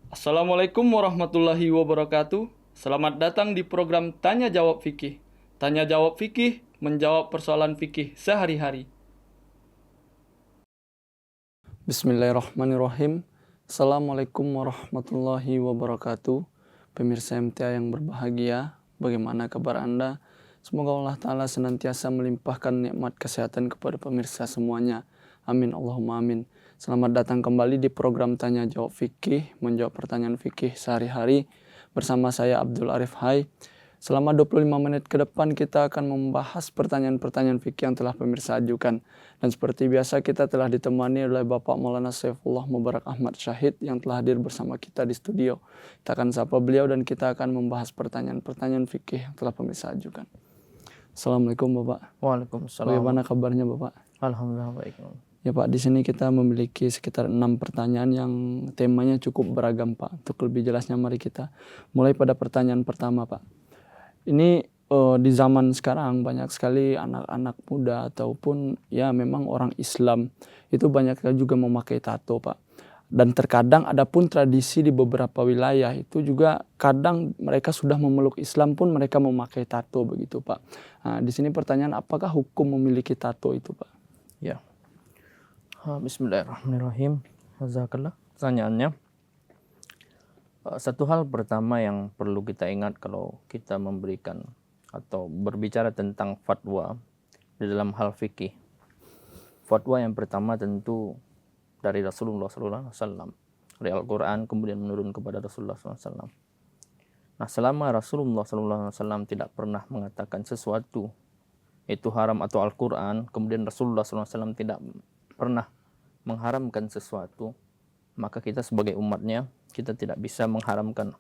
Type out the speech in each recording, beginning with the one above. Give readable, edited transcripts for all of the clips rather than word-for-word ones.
Assalamualaikum warahmatullahi wabarakatuh. Selamat datang di program Tanya Jawab Fikih. Tanya Jawab Fikih menjawab persoalan fikih sehari-hari. Bismillahirrahmanirrahim. Assalamualaikum warahmatullahi wabarakatuh. Pemirsa MTA yang berbahagia, bagaimana kabar Anda? Semoga Allah Ta'ala senantiasa melimpahkan nikmat kesehatan kepada pemirsa semuanya. Amin Allahumma amin. Selamat datang kembali di program Tanya Jawab Fikih, menjawab pertanyaan fikih sehari-hari bersama saya Abdul Arif Hai. Selama 25 menit ke depan kita akan membahas pertanyaan-pertanyaan fikih yang telah pemirsa ajukan. Dan seperti biasa kita telah ditemani oleh Bapak Maulana Saifullah Mubarak Ahmad Syahid yang telah hadir bersama kita di studio. Kita akan sapa beliau dan kita akan membahas pertanyaan-pertanyaan fikih yang telah pemirsa ajukan. Assalamualaikum Bapak. Waalaikumsalam. Bagaimana kabarnya Bapak? Alhamdulillah baik. Ya Pak, di sini kita memiliki sekitar 6 pertanyaan yang temanya cukup beragam Pak. Untuk lebih jelasnya mari kita mulai pada pertanyaan pertama Pak. Ini di zaman sekarang banyak sekali anak-anak muda ataupun ya memang orang Islam itu banyak juga memakai tato Pak. Dan terkadang ada pun tradisi di beberapa wilayah itu juga kadang mereka sudah memeluk Islam pun mereka memakai tato begitu Pak. Nah, di sini pertanyaan apakah hukum memiliki tato itu Pak? Ya. Bismillahirrahmanirrahim. Jazakallah. Pertanyaannya, satu hal pertama yang perlu kita ingat kalau kita memberikan atau berbicara tentang fatwa di dalam hal fikih. Fatwa yang pertama tentu dari Rasulullah SAW, dari Al-Quran kemudian menurun kepada Rasulullah SAW. Nah, selama Rasulullah SAW tidak pernah mengatakan sesuatu itu haram atau Al-Quran, kemudian Rasulullah SAW tidak pernah mengharamkan sesuatu, maka kita sebagai umatnya, kita tidak bisa mengharamkan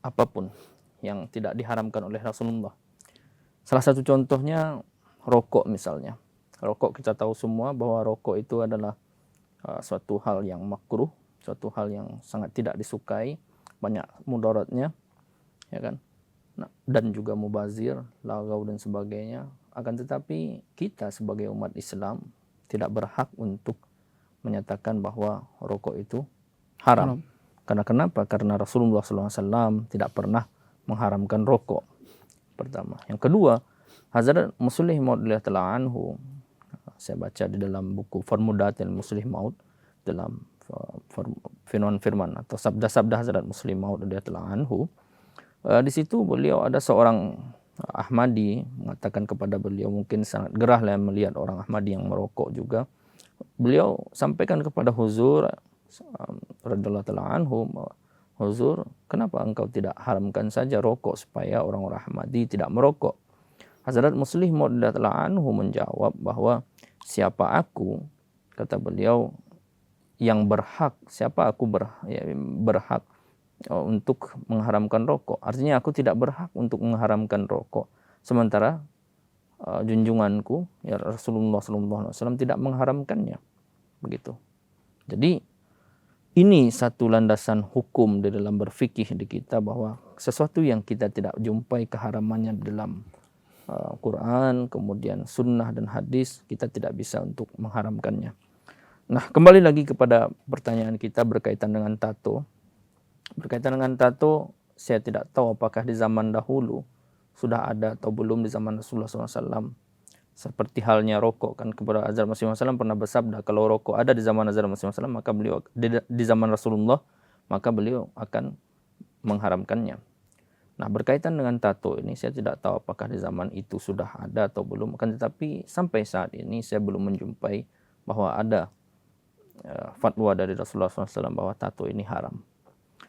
apapun yang tidak diharamkan oleh Rasulullah. Salah satu contohnya rokok misalnya. Rokok kita tahu semua bahwa rokok itu adalah suatu hal yang makruh, suatu hal yang sangat tidak disukai, banyak mudaratnya, ya kan? Nah, dan juga mubazir, lagau dan sebagainya. Akan tetapi kita sebagai umat Islam tidak berhak untuk menyatakan bahwa rokok itu haram. Karena kenapa? Karena Rasulullah SAW tidak pernah mengharamkan rokok. Pertama. Yang kedua, Hazrat Muslih Maud radhiyallahu anhu, saya baca di dalam buku Formudatil Muslih Maud, dalam firman-firman atau sabda-sabda Hazrat Muslih Maud radhiyallahu anhu, di situ beliau ada seorang Ahmadi mengatakan kepada beliau, mungkin sangat gerah lah melihat orang Ahmadi yang merokok juga. Beliau sampaikan kepada Huzur radhiyallahu anhu, Huzur, kenapa engkau tidak haramkan saja rokok supaya orang-orang Ahmadi tidak merokok? Hazrat Muslih Maud radhiyallahu anhu menjawab bahwa siapa aku, kata beliau, yang berhak, siapa aku berhak untuk mengharamkan rokok. Artinya aku tidak berhak untuk mengharamkan rokok. Sementara junjunganku ya Rasulullah SAW tidak mengharamkannya. Begitu. Jadi ini satu landasan hukum di dalam berfikih di kita, bahwa sesuatu yang kita tidak jumpai keharamannya dalam Quran, kemudian sunnah dan hadis, kita tidak bisa untuk mengharamkannya. Nah, kembali lagi kepada pertanyaan kita berkaitan dengan tato. Berkaitan dengan tato, saya tidak tahu apakah di zaman dahulu sudah ada atau belum di zaman Rasulullah SAW. Seperti halnya rokok, kan kepada Hazrat Masih SAW pernah bersabda, kalau rokok ada di zaman Hazrat Masih SAW, maka beliau di zaman Rasulullah, maka beliau akan mengharamkannya. Nah, berkaitan dengan tato ini, saya tidak tahu apakah di zaman itu sudah ada atau belum. Akan tetapi sampai saat ini saya belum menjumpai bahwa ada fatwa dari Rasulullah SAW bahwa tato ini haram.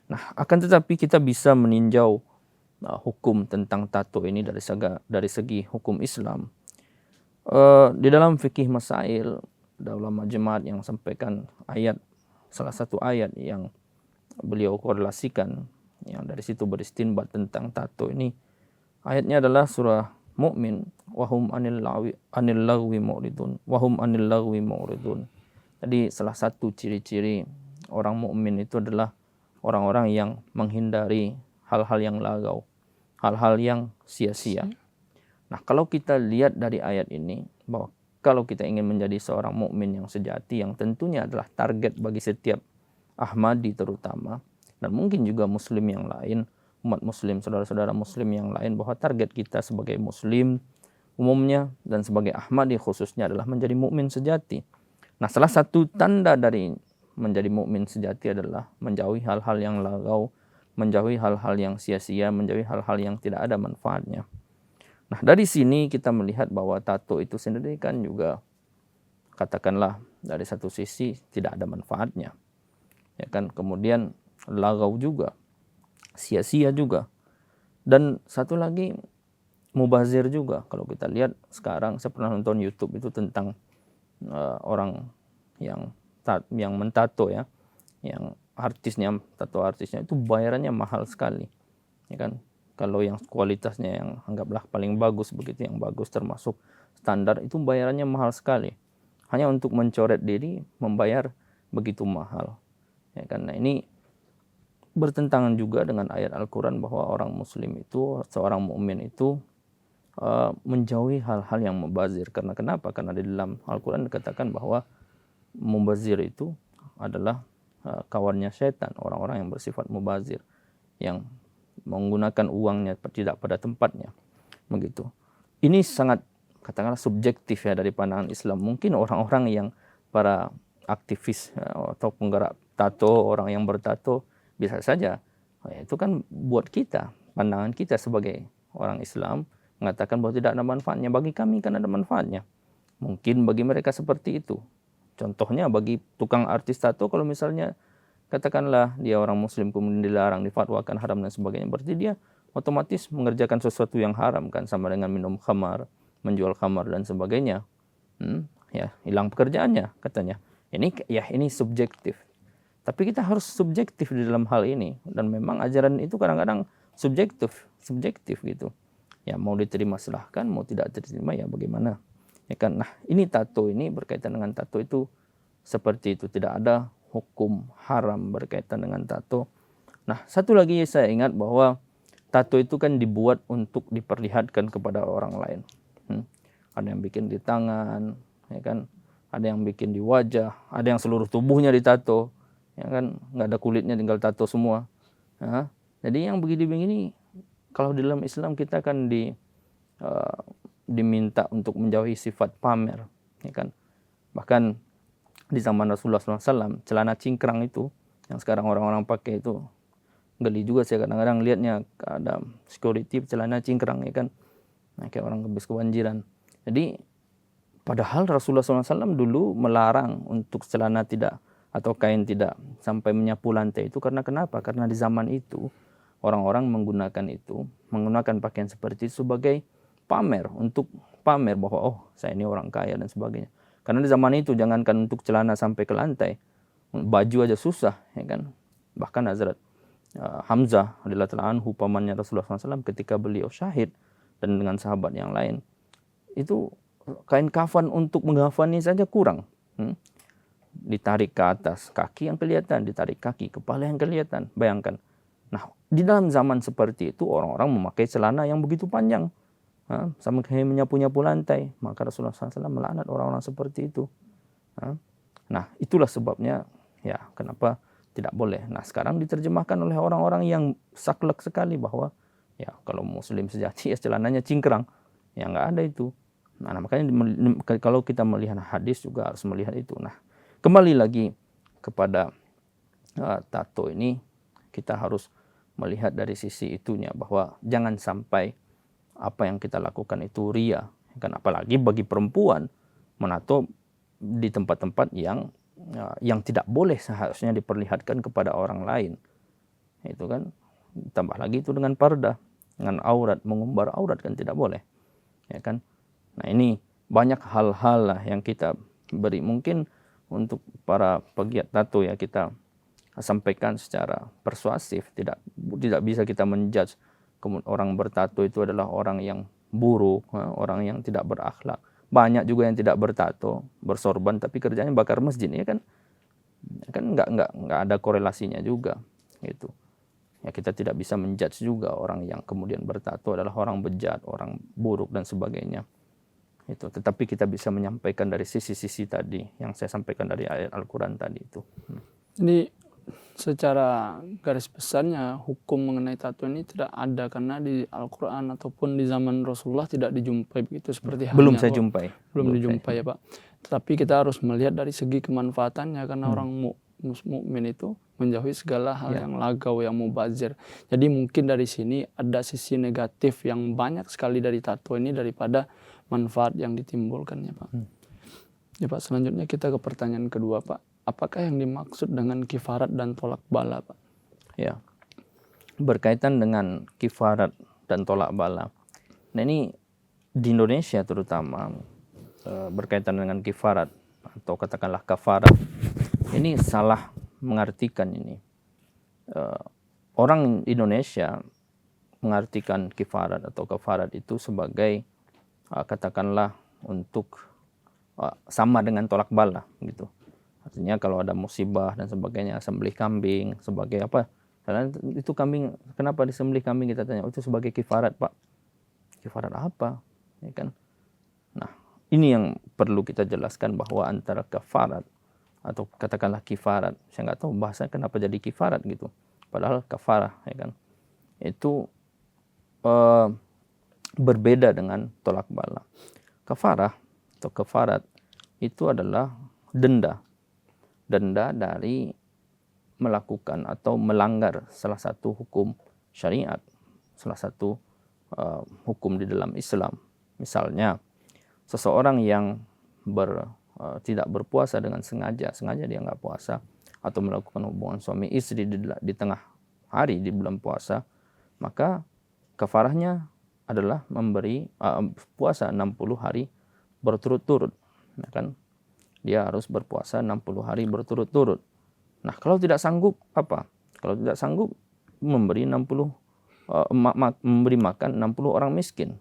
Nah, akan tetapi kita bisa meninjau hukum tentang tato ini dari segi hukum Islam. Di dalam fikih masail, ada ulama jemaat yang sampaikan salah satu ayat yang beliau korelasikan, yang dari situ beristinbat tentang tato ini. Ayatnya adalah surah Mu'min, wahum anil lagwi mu'ridun. Jadi salah satu ciri-ciri orang mukmin itu adalah orang-orang yang menghindari hal-hal yang lagau, hal-hal yang sia-sia. Nah, kalau kita lihat dari ayat ini, bahwa kalau kita ingin menjadi seorang mukmin yang sejati, yang tentunya adalah target bagi setiap Ahmadi terutama, dan mungkin juga muslim yang lain, umat muslim, saudara-saudara muslim yang lain, bahwa target kita sebagai muslim umumnya dan sebagai Ahmadi khususnya adalah menjadi mukmin sejati. Nah, salah satu tanda dari menjadi mukmin sejati adalah menjauhi hal-hal yang lagau, menjauhi hal-hal yang sia-sia, menjauhi hal-hal yang tidak ada manfaatnya. Nah, dari sini kita melihat bahwa tato itu sendiri kan juga katakanlah dari satu sisi tidak ada manfaatnya. Ya kan, kemudian lagau juga, sia-sia juga. Dan satu lagi mubazir juga. Kalau kita lihat sekarang, saya pernah nonton YouTube itu tentang orang yang mentato ya, yang tato artisnya itu bayarannya mahal sekali, ya kan. Kalau yang kualitasnya yang anggaplah paling bagus begitu, yang bagus termasuk standar, itu bayarannya mahal sekali. Hanya untuk mencoret diri membayar begitu mahal, ya kan. Nah, ini bertentangan juga dengan ayat Al-Quran bahwa orang muslim itu, seorang mukmin itu menjauhi hal-hal yang mubazir. Karena kenapa? Karena di dalam Al-Quran dikatakan bahwa mubazir itu adalah kawannya setan, orang-orang yang bersifat mubazir, yang menggunakan uangnya tidak pada tempatnya, begitu. Ini sangat katakanlah subjektif ya dari pandangan Islam. Mungkin orang-orang yang para aktivis atau penggerak tato, orang yang bertato, bisa saja itu kan buat kita, pandangan kita sebagai orang Islam mengatakan bahwa tidak ada manfaatnya. Bagi kami kan ada manfaatnya. Mungkin bagi mereka seperti itu. Contohnya bagi tukang artis tato, kalau misalnya katakanlah dia orang muslim kemudian dilarang, difatwakan haram dan sebagainya, berarti dia otomatis mengerjakan sesuatu yang haram kan, sama dengan minum khamar, menjual khamar dan sebagainya. Ya, hilang pekerjaannya katanya. Ini subjektif. Tapi kita harus subjektif di dalam hal ini, dan memang ajaran itu kadang-kadang subjektif gitu. Ya, mau diterima silahkan, mau tidak diterima ya bagaimana. Ya kan. Nah, ini tato ini berkaitan dengan tato itu seperti itu, tidak ada hukum haram berkaitan dengan tato. Nah, satu lagi saya ingat bahwa tato itu kan dibuat untuk diperlihatkan kepada orang lain. Ada yang bikin di tangan, ya kan? Ada yang bikin di wajah, ada yang seluruh tubuhnya ditato, ya kan? Nggak ada kulitnya, tinggal tato semua. Nah, jadi yang begini-begini, kalau di dalam Islam kita kan diminta untuk menjauhi sifat pamer, ya kan? Bahkan di zaman Rasulullah SAW, celana cingkrang itu yang sekarang orang-orang pakai itu geli juga. Saya kadang-kadang lihatnya ada security celana cingkrang, ya kan, nah, kayak orang habis kebanjiran. Jadi padahal Rasulullah SAW dulu melarang untuk celana tidak atau kain tidak sampai menyapu lantai itu. Karena kenapa? Karena di zaman itu orang-orang menggunakan pakaian seperti itu sebagai pamer, untuk pamer bahwa oh saya ini orang kaya dan sebagainya. Karena di zaman itu jangankan untuk celana sampai ke lantai, baju aja susah, ya kan. Bahkan Hazrat Hamzah radhiyallahu anhu, pamannya Rasulullah SAW, ketika beliau syahid dan dengan sahabat yang lain, itu kain kafan untuk menghafani saja kurang. Ditarik ke atas, kaki yang kelihatan, ditarik kaki, kepala yang kelihatan. Bayangkan. Nah, di dalam zaman seperti itu orang-orang memakai celana yang begitu panjang, sama kayak menyapu-nyapu lantai. Maka Rasulullah SAW melaknat orang-orang seperti itu. Nah, itulah sebabnya ya kenapa tidak boleh. Nah, sekarang diterjemahkan oleh orang-orang yang saklek sekali bahwa ya kalau muslim sejati ya celananya cingkrang. Ya nggak ada itu. Nah, makanya kalau kita melihat hadis juga harus melihat itu. Nah, kembali lagi kepada tato ini, kita harus melihat dari sisi itunya, bahwa jangan sampai apa yang kita lakukan itu ria, kan. Apalagi bagi perempuan menato di tempat-tempat yang tidak boleh seharusnya diperlihatkan kepada orang lain, itu kan. Tambah lagi itu dengan parda, dengan aurat, mengumbar aurat kan tidak boleh, ya kan. Nah, ini banyak hal-hal lah yang kita beri, mungkin untuk para pegiat tato ya kita sampaikan secara persuasif. Tidak bisa kita menjudge orang bertato itu adalah orang yang buruk, orang yang tidak berakhlak. Banyak juga yang tidak bertato, bersorban tapi kerjanya bakar masjid, ya kan. Kan nggak ada korelasinya juga gitu. Ya, kita tidak bisa menjudge juga orang yang kemudian bertato adalah orang bejat, orang buruk dan sebagainya. Itu, tetapi kita bisa menyampaikan dari sisi-sisi tadi yang saya sampaikan dari ayat Al-Quran tadi itu. Ini secara garis besarnya hukum mengenai tato ini tidak ada, karena di Al-Quran ataupun di zaman Rasulullah tidak dijumpai begitu seperti Belum halnya saya jumpai. belum dijumpai ya Pak. Tetapi kita harus melihat dari segi kemanfaatannya, karena orang mukmin itu menjauhi segala hal yang lagau, yang mubazir. Jadi mungkin dari sini ada sisi negatif yang banyak sekali dari tato ini daripada manfaat yang ditimbulkannya Pak. Ya Pak, selanjutnya kita ke pertanyaan kedua Pak. Apakah yang dimaksud dengan kifarat dan tolak bala Pak? Ya, berkaitan dengan kifarat dan tolak bala. Nah ini di Indonesia terutama berkaitan dengan kifarat atau katakanlah kafarat, ini salah mengartikan ini. Orang Indonesia mengartikan kifarat atau kafarat itu sebagai katakanlah untuk sama dengan tolak bala gitu. Artinya kalau ada musibah dan sebagainya, sembelih kambing sebagai apa? Karena itu kambing, kenapa disembelih kambing, kita tanya, oh, itu sebagai kifarat Pak. Kifarat apa? Ya kan? Nah, ini yang perlu kita jelaskan, bahwa antara kafarat atau katakanlah kifarat, saya nggak tahu bahasa kenapa jadi kifarat gitu. Padahal kafarah, ya kan? Itu berbeda dengan tolak bala. Kafarah atau kafarat itu adalah denda dari melakukan atau melanggar salah satu hukum syariat, salah satu hukum di dalam Islam. Misalnya seseorang yang tidak berpuasa dengan sengaja dia nggak puasa, atau melakukan hubungan suami istri di tengah hari di bulan puasa, maka kafarahnya adalah memberi puasa 60 hari berturut-turut, ya kan? Dia harus berpuasa 60 hari berturut-turut. Nah, kalau tidak sanggup apa? Kalau tidak sanggup memberi memberi makan 60 orang miskin.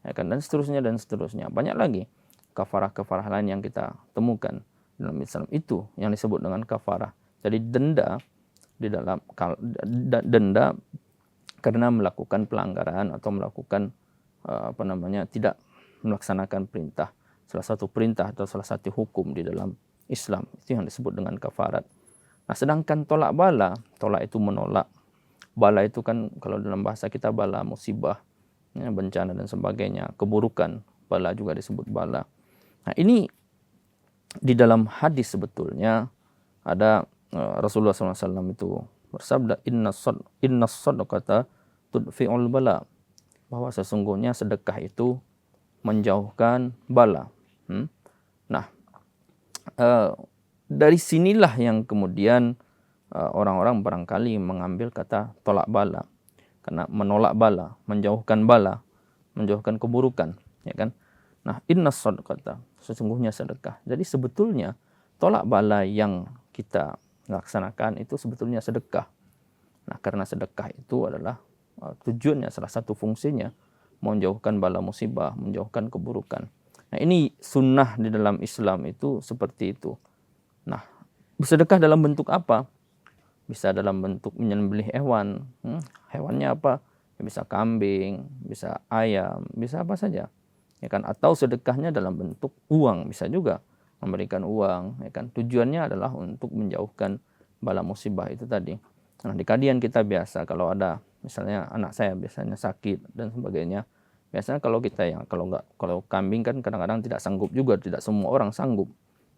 Ya kan, dan seterusnya. Banyak lagi kafarah-kafarah lain yang kita temukan dalam Islam, itu yang disebut dengan kafarah. Jadi denda karena melakukan pelanggaran atau melakukan tidak melaksanakan perintah, salah satu perintah atau salah satu hukum di dalam Islam, itu yang disebut dengan kafarat. Nah, sedangkan tolak bala, tolak itu menolak, bala itu kan kalau dalam bahasa kita bala musibah, ya, bencana dan sebagainya, keburukan, bala juga disebut bala. Nah, ini di dalam hadis sebetulnya ada Rasulullah SAW itu bersabda, inna sadaqata tudfi'ul bala, bahwa sesungguhnya sedekah itu menjauhkan bala. Nah, dari sinilah yang kemudian orang-orang barangkali mengambil kata tolak bala, karena menolak bala, menjauhkan keburukan, ya kan? Nah, inna sadaqata, sesungguhnya sedekah. Jadi sebetulnya tolak bala yang kita laksanakan itu sebetulnya sedekah. Nah, karena sedekah itu adalah tujuannya, salah satu fungsinya menjauhkan bala musibah, menjauhkan keburukan. Nah, ini sunnah di dalam Islam itu seperti itu. Nah, bersedekah dalam bentuk apa? Bisa dalam bentuk menyembelih hewan. Hewannya apa? Ya, bisa kambing, bisa ayam, bisa apa saja. Ya kan? Atau sedekahnya dalam bentuk uang, bisa juga memberikan uang. Ya kan? Tujuannya adalah untuk menjauhkan bala musibah itu tadi. Nah, di kajian kita biasa kalau ada misalnya anak saya biasanya sakit dan sebagainya, biasanya kalau kambing kan kadang-kadang tidak sanggup juga, tidak semua orang sanggup,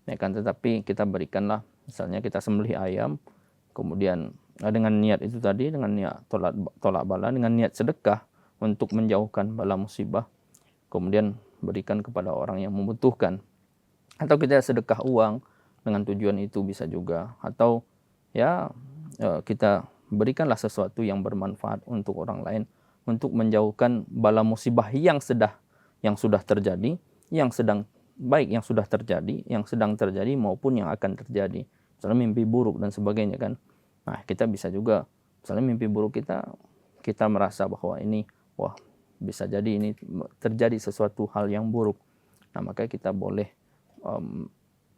ya kan, tetapi kita berikanlah, misalnya kita sembelih ayam, kemudian dengan niat itu tadi, dengan niat tolak bala, dengan niat sedekah untuk menjauhkan bala musibah, kemudian berikan kepada orang yang membutuhkan. Atau kita sedekah uang dengan tujuan itu bisa juga, atau ya kita berikanlah sesuatu yang bermanfaat untuk orang lain, untuk menjauhkan bala musibah yang sudah terjadi, yang sudah terjadi, yang sedang terjadi maupun yang akan terjadi. Misalnya mimpi buruk dan sebagainya kan. Nah, kita bisa juga misalnya mimpi buruk kita merasa bahwa ini bisa jadi ini terjadi sesuatu hal yang buruk. Nah, maka kita boleh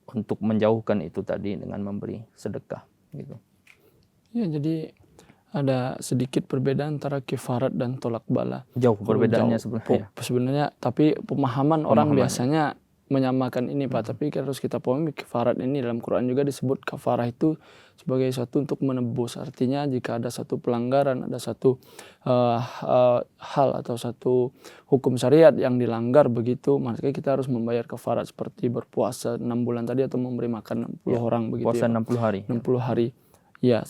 untuk menjauhkan itu tadi dengan memberi sedekah gitu. Ya, jadi ada sedikit perbedaan antara kifarat dan tolak bala. Jauh perbedaannya sebenarnya. Sebenarnya, tapi pemahaman orang biasanya menyamakan ini Pak, tapi harus kita pahami kafarat ini dalam Quran juga disebut kafarah itu sebagai suatu untuk menebus. Artinya jika ada satu pelanggaran, ada satu hal atau satu hukum syariat yang dilanggar begitu, makanya kita harus membayar kafarat seperti berpuasa 6 bulan tadi atau memberi makan 60 orang begitu Puasa ya, Pak. 60 hari. 60 hari. Ya,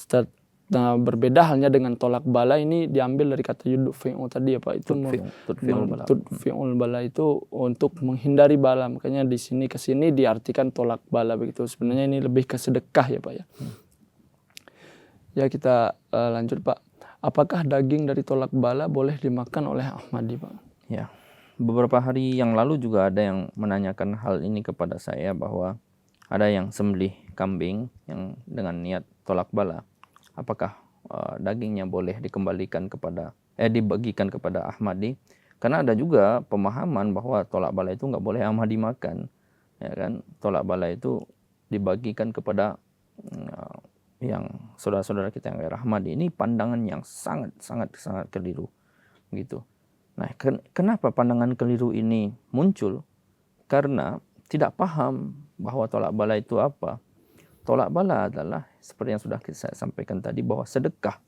nah, berbeda halnya dengan tolak bala, ini diambil dari kata yudfi'u tadi ya Pak, itu tudfi'ul bala itu untuk menghindari bala, makanya di sini ke sini diartikan tolak bala begitu. Sebenarnya ini lebih ke sedekah ya Pak ya. Ya kita lanjut Pak. Apakah daging dari tolak bala boleh dimakan oleh Ahmadi Pak? Ya, beberapa hari yang lalu juga ada yang menanyakan hal ini kepada saya, bahwa ada yang sembelih kambing yang dengan niat tolak bala. Apakah dagingnya boleh dikembalikan kepada dibagikan kepada Ahmadi? Karena ada juga pemahaman bahwa tolak bala itu nggak boleh Ahmadi makan, ya kan? Tolak bala itu dibagikan kepada yang saudara-saudara kita yang Ahmadi. Ini pandangan yang sangat keliru, gitu. Nah, kenapa pandangan keliru ini muncul? Karena tidak paham bahwa tolak bala itu apa. Tolak bala adalah seperti yang sudah saya sampaikan tadi, bahwa sedekah.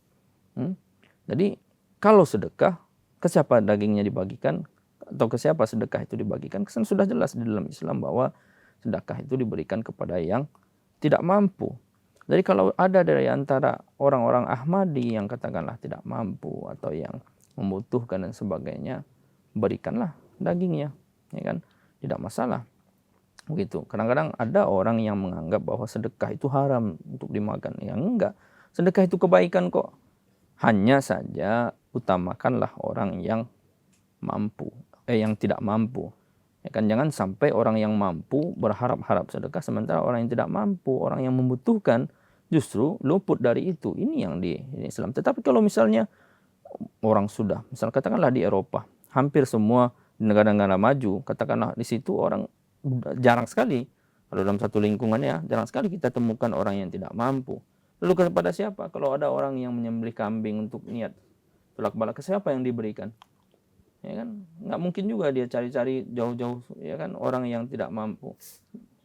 Jadi kalau sedekah, ke siapa dagingnya dibagikan atau ke siapa sedekah itu dibagikan? Kesan sudah jelas di dalam Islam bahwa sedekah itu diberikan kepada yang tidak mampu. Jadi kalau ada dari antara orang-orang Ahmadi yang katakanlah tidak mampu atau yang membutuhkan dan sebagainya, berikanlah dagingnya, ya kan? Tidak masalah. Begitu. Kadang-kadang ada orang yang menganggap bahwa sedekah itu haram untuk dimakan. Ya enggak. Sedekah itu kebaikan kok. Hanya saja utamakanlah orang yang mampu, yang tidak mampu. Ya kan, jangan sampai orang yang mampu berharap-harap sedekah sementara orang yang tidak mampu, orang yang membutuhkan justru luput dari itu. Ini yang di Islam. Tetapi kalau misalnya orang sudah, misal katakanlah di Eropa, hampir semua negara-negara maju, katakanlah di situ orang jarang sekali, kalau dalam satu lingkungan ya, jarang sekali kita temukan orang yang tidak mampu. Lalu kepada siapa? Kalau ada orang yang menyembelih kambing untuk niat tolak bala, ke siapa yang diberikan? Ya kan, nggak mungkin juga dia cari-cari jauh-jauh, ya kan, orang yang tidak mampu.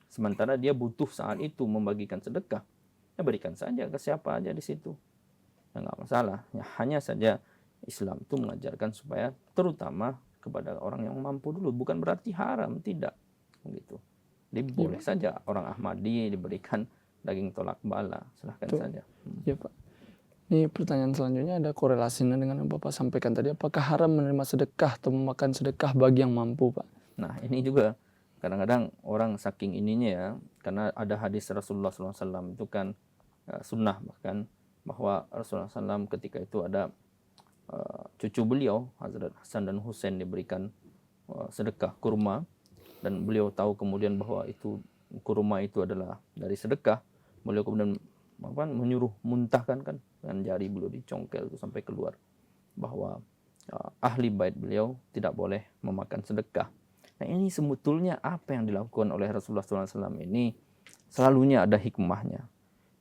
Sementara dia butuh saat itu membagikan sedekah, ya berikan saja ke siapa aja di situ, ya nggak masalah. Ya, hanya saja Islam itu mengajarkan supaya terutama kepada orang yang mampu dulu, bukan berarti haram, tidak. Begitu. Jadi boleh saja orang Ahmadi diberikan daging tolak bala, silahkan saja. Ya Pak. Ini pertanyaan selanjutnya ada korelasinya dengan yang Bapak sampaikan tadi. Apakah haram menerima sedekah atau memakan sedekah bagi yang mampu Pak? Nah ini juga kadang-kadang orang saking ininya ya, karena ada hadis Rasulullah SAW itu kan sunnah bahkan, bahwa Rasulullah SAW ketika itu ada cucu beliau Hazrat Hasan dan Husain diberikan sedekah kurma, dan beliau tahu kemudian bahwa itu kurma itu adalah dari sedekah, beliau kemudian menyuruh muntahkan kan, dengan jari beliau dicongkel itu sampai keluar, bahwa ahli bait beliau tidak boleh memakan sedekah. Nah ini sebetulnya apa yang dilakukan oleh Rasulullah SAW ini selalunya ada hikmahnya.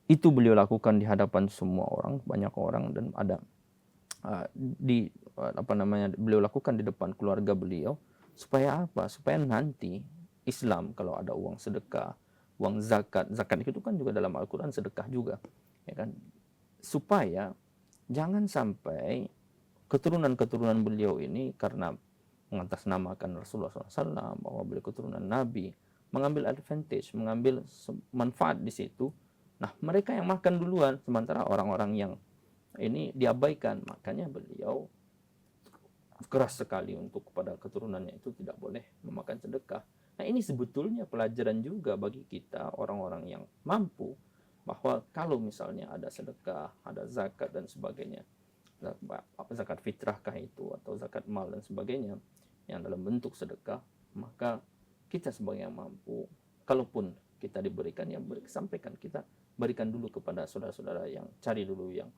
Itu beliau lakukan di hadapan semua orang, banyak orang, dan ada beliau lakukan di depan keluarga beliau. Supaya apa? Supaya nanti Islam kalau ada uang sedekah, uang zakat itu kan juga dalam Al-Quran sedekah juga, ya kan? Supaya jangan sampai keturunan-keturunan beliau ini karena mengatasnamakan Rasulullah SAW bahwa beliau keturunan Nabi, mengambil advantage, mengambil manfaat di situ. Nah mereka yang makan duluan, sementara orang-orang yang ini diabaikan. Makanya beliau keras sekali untuk kepada keturunannya itu tidak boleh memakan sedekah. Nah ini sebetulnya pelajaran juga bagi kita orang-orang yang mampu, bahwa kalau misalnya ada sedekah, ada zakat dan sebagainya, zakat fitrahkah itu atau zakat mal dan sebagainya yang dalam bentuk sedekah, maka kita sebagai yang mampu, kalaupun kita diberikan, ya sampaikan, kita berikan dulu kepada saudara-saudara yang cari dulu yang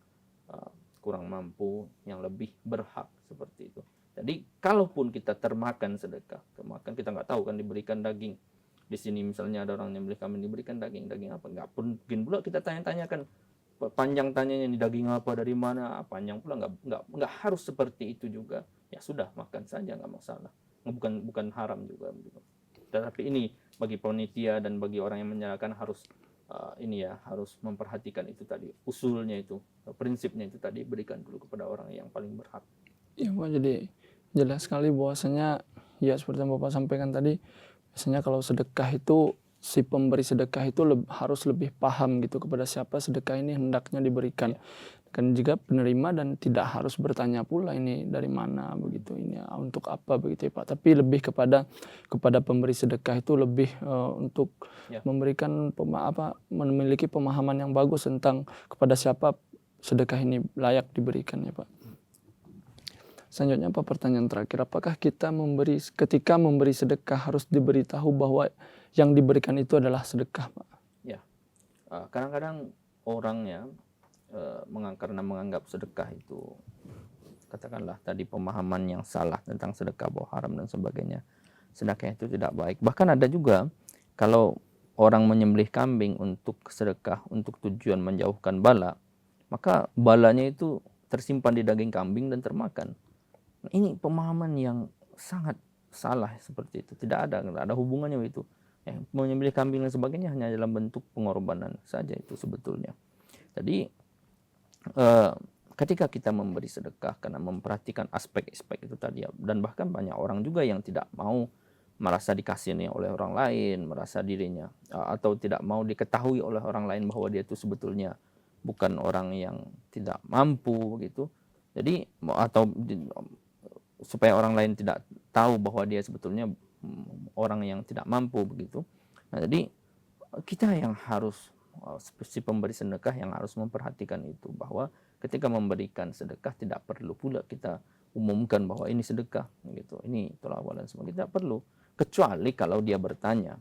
kurang mampu, yang lebih berhak, seperti itu. Jadi kalaupun kita termakan sedekah, kita nggak tahu kan diberikan daging. Di sini misalnya ada orang yang beli kambing diberikan daging apa? Nggak mungkin pula kita tanya-tanyakan panjang tanyanya, ini daging apa, dari mana, panjang pula, nggak harus seperti itu juga. Ya sudah, makan saja, nggak masalah. Bukan haram juga begitu. Tetapi ini bagi panitia dan bagi orang yang menyalakan harus harus memperhatikan itu tadi, usulnya itu, prinsipnya itu tadi, berikan dulu kepada orang yang paling berhak. Iya Pak, jadi jelas sekali bahwasanya ya seperti yang Bapak sampaikan tadi, biasanya kalau sedekah itu si pemberi sedekah itu harus lebih paham gitu kepada siapa sedekah ini hendaknya diberikan. Kan juga penerima dan tidak harus bertanya pula ini dari mana begitu, ini untuk apa begitu ya Pak. Tapi lebih kepada pemberi sedekah itu lebih untuk memberikan memiliki pemahaman yang bagus tentang kepada siapa sedekah ini layak diberikan ya Pak. Selanjutnya Pak, pertanyaan terakhir, apakah kita ketika memberi sedekah harus diberitahu bahwa yang diberikan itu adalah sedekah Pak? Ya, kadang-kadang orangnya karena menganggap sedekah itu, katakanlah tadi, pemahaman yang salah tentang sedekah, bahwa haram dan sebagainya. Sedekah itu tidak baik. Bahkan ada juga kalau orang menyembelih kambing untuk sedekah, untuk tujuan menjauhkan bala, maka balanya itu tersimpan di daging kambing dan termakan. Ini pemahaman yang sangat salah seperti itu. Tidak ada hubungannya itu. Menyembelih kambing dan sebagainya hanya dalam bentuk pengorbanan saja itu sebetulnya. Jadi ketika kita memberi sedekah karena memperhatikan aspek-aspek itu tadi, dan bahkan banyak orang juga yang tidak mau merasa dikasihani oleh orang lain, merasa dirinya atau tidak mau diketahui oleh orang lain bahwa dia itu sebetulnya bukan orang yang tidak mampu gitu. Jadi supaya orang lain tidak tahu bahwa dia sebetulnya orang yang tidak mampu begitu. Nah, jadi kita yang harus, si pemberi sedekah yang harus memperhatikan itu, bahwa ketika memberikan sedekah tidak perlu pula kita umumkan bahwa ini sedekah gitu, ini tolak bala dan sebagainya. Tidak perlu, kecuali kalau dia bertanya.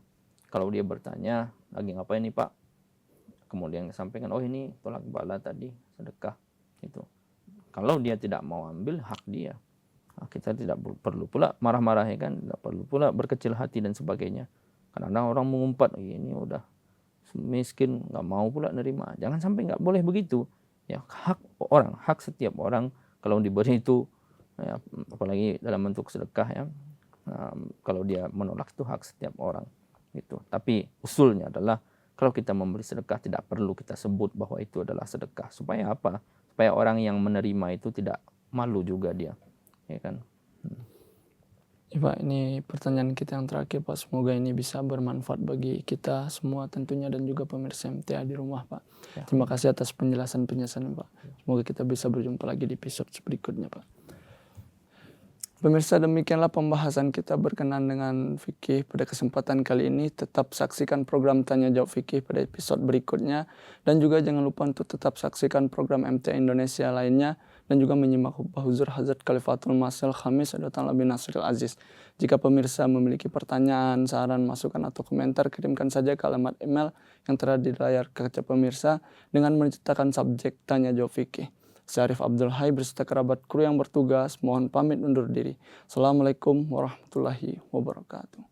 Kalau dia bertanya, lagi ngapain nih Pak? Kemudian sampaikan, oh ini tolak bala tadi, sedekah itu. Kalau dia tidak mau ambil, hak dia. Kita tidak perlu pula marah-marah, ya kan, tidak perlu pula berkecil hati dan sebagainya. Karena orang mengumpat, ini udah miskin, nggak mau pula nerima. Jangan sampai, nggak boleh begitu. Ya, hak setiap orang kalau diberi itu, ya, apalagi dalam bentuk sedekah ya. Kalau dia menolak itu hak setiap orang gitu. Tapi usulnya adalah kalau kita memberi sedekah tidak perlu kita sebut bahwa itu adalah sedekah. Supaya apa? Supaya orang yang menerima itu tidak malu juga dia. Ya kan? Ya Pak, ini pertanyaan kita yang terakhir Pak. Semoga ini bisa bermanfaat bagi kita semua tentunya dan juga pemirsa MTA di rumah Pak. Ya. Terima kasih atas penjelasan-penjelasan Pak. Semoga kita bisa berjumpa lagi di episode berikutnya Pak. Pemirsa, demikianlah pembahasan kita berkenaan dengan fikih pada kesempatan kali ini. Tetap saksikan program Tanya Jawab Fikih pada episode berikutnya. Dan juga jangan lupa untuk tetap saksikan program MTA Indonesia lainnya. Dan juga menyimak Huzur Hazrat Khalifatul Masih Khamis Adatang Nabi Nasril Aziz. Jika pemirsa memiliki pertanyaan, saran, masukan, atau komentar, kirimkan saja ke alamat email yang terada di layar kaca pemirsa dengan menceritakan subjek Tanya Jawab Fikih. Saya Arif Abdul Hai berserta kerabat kru yang bertugas mohon pamit undur diri. Assalamualaikum warahmatullahi wabarakatuh.